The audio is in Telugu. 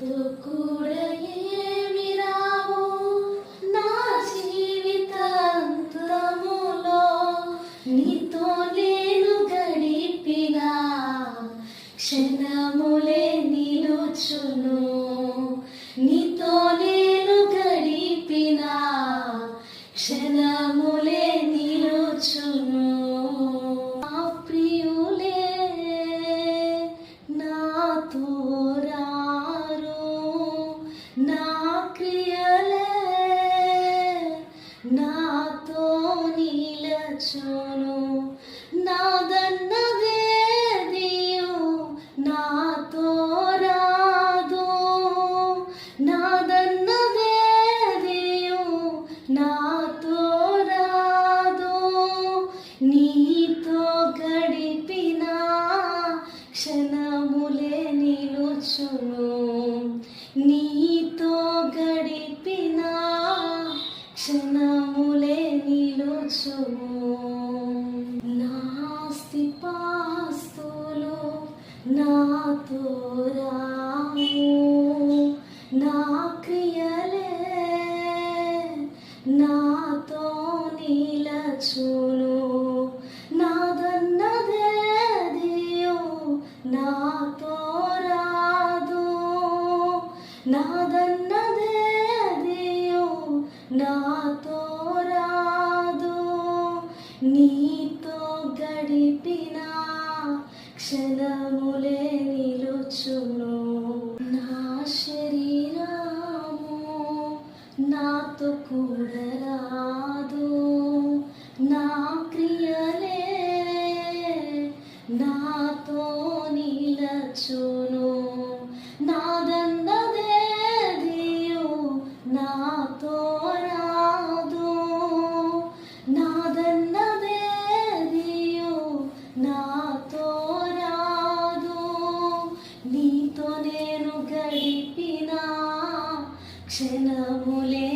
నీతో కూడా ఏమి రావు నా జీవితాంతములో, నీతో నేను గడిపిన క్షణములే నిలుచును, నీతో నేను గడిపిన క్షణములే నిలుచును. నా ప్రియులే నాతో రారు, నా క్రియలే నాతో నిలచును, నాదన్నదేదియు నాతో రాదు, నాదన్నదేదియు నాతో రాదు. నీతో గడిపిన క్షణములే నిలుచును, నీతో గడిపిన క్షణములే నిలుచును. నాస్తి పాస్తులు నాతో రావు, నా క్రియలే నాతో నిలచును, నాదన్నదేదియు నాతో రాదు, నాదన్నదేదియు నాతో రాదు. నీతో గడిపిన క్షణములే నిలుచును. నా శరీరము నాతో కూడా రాదు, నా క్రియలే నాతో నిలచును, నాదన్నదేదియు నాతో రాదు, నాదన్నదేదియు నాతో రాదు. నీతో నేను గడిపిన క్షణములే